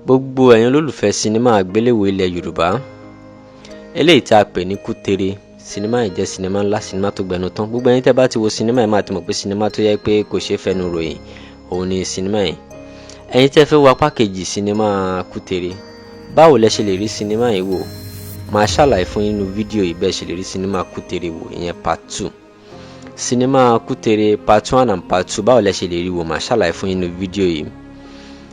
Gbogbo ẹ̀yin olólùfẹ́ sinimá àgbéléwò ilẹ̀ Yorùbá, eléyìí tí a pè ní Kútèrè. Sinimá yìí jẹ́ sinimá ńlá, sinimá tó gbẹnu tán. Gbogbo ẹ̀yin tẹ́ bá ti wo sinimá yìí máa ti mọ̀ pé sinimá tó yẹ pé kò ṣeé fẹnu ròyìn òun ni sinimá yìí. Ẹ̀yin tẹ́ fẹ́ wo apá kejì sinimá Kútèrè, báwo lẹ ṣe lè rí sinimá yìí wò? Màá ṣàlàyé fún yín nínú fídíò yìí bẹ́ẹ̀ ṣe lè rí sinimá Kútèrè wò, ìyẹn part 2. Sinimá Kútèrè part 1 and part 2, báwo lẹ ṣe lè rí wò? Màá ṣàlàyé fún yín nínú fídíò yìí.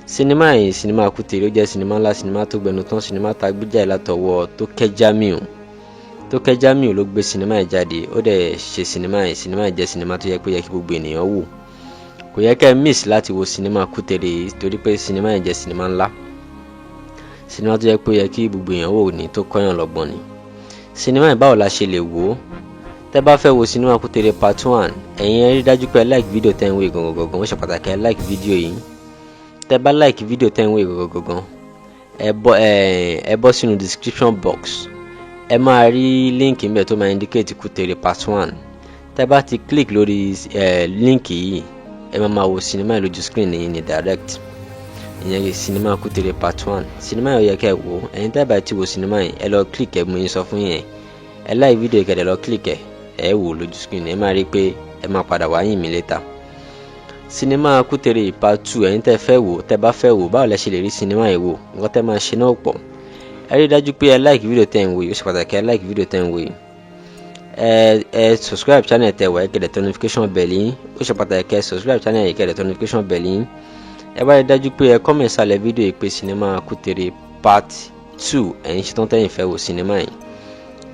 Sinimá yìí, sinimá Kútèrè, ó jẹ́ sinimá ńlá, sinimá tó gbẹnu tán, sinimá tá gbé jáde látọwọ́ Tókẹ́ Jamiu. Tókẹ́ Jamiu ló gbé sinimá yìí jáde, ó dẹ̀ ṣe sinimá yìí. Sinimá yìí jẹ́ sinimá tó yẹ pé yẹ kí gbogbo ènìyàn wò. Kò yẹ kẹ́ miss láti wo sinimá Kútèrè yìí torí pé sinimá yìí jẹ́ sinimá ńlá. Sinimá tó yẹ pé yẹ kí gbogbo ènìyàn wò ní tó kọ́yàn lọ́gbọ́n ni. Sinimá yìí báwo la ṣe lè wò? Tẹ́ bá fẹ́ wo sinimá Kútèrè part 1, ẹ̀yin ẹ rí dájú pé ẹ like fídíò tẹ́ ń wò gangan, ó ṣe pàtàkì ẹ like fídíò yìí. Tẹ́ bá like fídíò tẹ́ ń wò gangan, ẹ bọ́ sínú description box. Ẹ máa rí link ńbẹ̀ tó máa indicate Kútèrè part 1. Tẹ́ bá ti click lórí link yìí, ẹ máa wo sinimá yìí lójú screen yìí ní direct. Ìyẹn sinimá Kútèrè part 1. Sinimá yìí ó yẹ kẹ́ wò. Ẹ̀yin tẹ́ bá ti wo sinimá yìí, ẹ lọ click ẹ mú yín sọ fún yín. Ẹ like fídíò kẹ́ lọ click ẹ wò lójú screen. Ẹ máa rí pé ẹ máa padà wá yìn mí later. Sinimá Kútèrè part 2, ẹ̀yin tẹ́ fẹ́ wò, tẹ́ bá fẹ́ wò, báwo lẹ ṣe lè rí sinimá yìí wò? Nǹkan tẹ́ máa ṣe náà pọ̀. Ẹ rí dájú pé ẹ like fídíò tẹ́ ń wò yìí, ó ṣe pàtàkì ẹ like fídíò tẹ́ ń wò yìí. Ẹ subscribe channel tẹ́ wà, ẹ kẹ́ dẹ̀ notification bell yín, ó ṣe pàtàkì ẹ subscribe channel yìí, kẹ́ dẹ̀ notification bell yín. Ẹ bá rí dájú pé ẹ comment sálẹ̀ fídíò yìí pé sinimá Kútèrè part 2, ẹ̀yin ṣetán tẹ́yin fẹ́ wò sinimá yìí.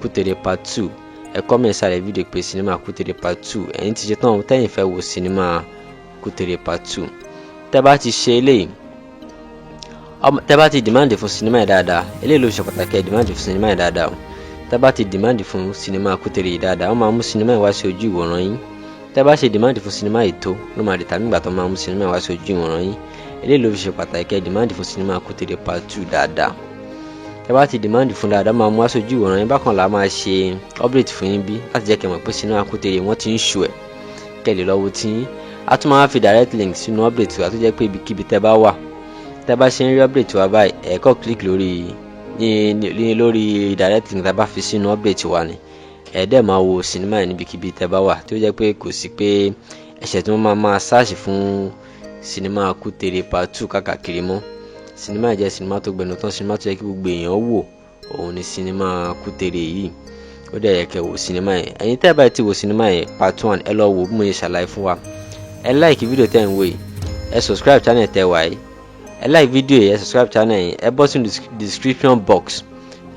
Kútèrè part 2, ẹ comment sálẹ̀ fídíò pé sinimá Kútèrè part 2, ẹ̀yin ti ṣetán tẹ́yin fẹ́ wò sinimá Kútèrè part 2. Tẹ́ bá ti ṣe eléyìí, tẹ́ bá ti demand fún sinimá yìí dáadáa, eléyìí ló ṣe pàtàkì ẹ demand fún sinimá yìí dáadáa o. Tẹ́ bá ti demand fún sinimá Kútèrè yìí dáadáa, ó máa mú sinimá yìí wá sí ojú ìwòran yín. Tẹ́ bá ṣe demand fún sinimá yìí tó, ló máa determine ìgbà tó máa mú sinimá yìí wá sí ojú ìwòran yín. Eléyìí ló ṣe pàtàkì ẹ demand fún sinimá Kútèrè part 2 dáadáa. Tẹ́ bá ti demand fún dáadáa, máa mú wá sí ojú ìwòran yín. Bákan la máa ṣe update fún yín bí láti jẹ́ kẹ́ mọ̀ pé sinimá Kútèrè wọ́n ti ń show ẹ̀, kẹ́ lè lọ wo tí. A tún máa fi direct link sínú update wa tó jẹ́ pé ibikíbi tẹ́ bá wà, tẹ́ bá ṣe ń rí update wa báyìí, ẹ kàn click lórí direct link tẹ́ bá fi sínú update wa ni. Ẹ dẹ̀ máa wo sinimá yìí níbikíbi tẹ́ bá wà, tó jẹ́ pé kò sí pé ẹ̀ṣẹ̀ tí wọ́n máa search fún sinimá Kútèrè part 2 káàkiri mọ́. Sinimá yìí jẹ́ sinimá tó gbẹnu tán, sinimá tó yẹ kí gbogbo èèyàn wò, òun ni sinimá Kútèrè yìí. Ó dẹ̀ yẹ kẹ́ wò sinimá yìí. Ẹ̀yin tẹ́ bá ti wo sinimá yìí part 1, ẹ lọ wò bí mo ṣe ṣàlàyé fún wa. Ẹ like fídíò tẹ́ ń wò yìí, ẹ subscribe channel tẹ́ wà yìí. Ẹ like fídíò yìí, ẹ subscribe channel yìí, ẹ bọ́ sínú description box.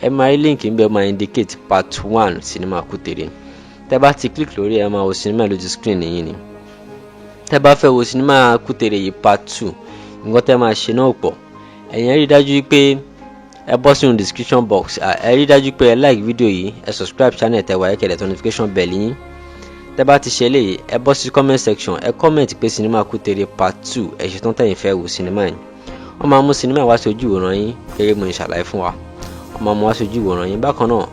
Ẹ máa rí link ńbẹ̀, ó máa indicate part 1 sinimá Kútèrè. Tẹ́ bá ti click lórí ẹ máa wo sinimá lójú screen yìí ni. Tẹ́ bá fẹ́ wo sinimá Kútèrè yìí part 2, nǹkan tẹ́ máa ṣe náà pọ̀. Ẹ̀yin rí dájú pé ẹ bọ́ sínú description box. Ẹ rí dájú pé ẹ like fídíò yìí, ẹ subscribe channel tẹ́ wà yìí, kẹ́ dẹ̀ notification bell yín. Tẹ́ bá ti ṣe eléyìí, ẹ bọ́ sí comment section, ẹ comment pé sinimá Kútèrè part 2, ẹ ṣetán tẹ́yin fẹ́ wò sinimá yìí. Wọ́n máa mú sinimá wá sí ojú ìwòran yín gẹ́gẹ́ bí mo ṣe ṣàlàyé fún wa. Wọ́n máa mú wá sí ojú ìwòran yín. Bákan náà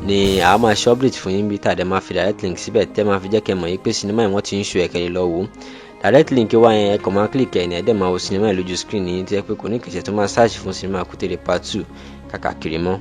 ni a máa ṣe update fún yín bí tàdé máa fi direct link síbẹ̀ tẹ́ máa fi jẹ́ kẹ́ mọ̀ yín pé sinimá yìí wọ́n ti ń show ẹ̀ kẹ́ lè lọ wò. Direct link wá yẹn ẹ kàn máa click ẹ̀ ní ẹ dẹ̀ máa wo sinimá yìí lójú screen yín, tí ẹ pé kò ní kìí ṣe tó máa search fún sinimá Kútèrè part 2 káàkiri mọ́.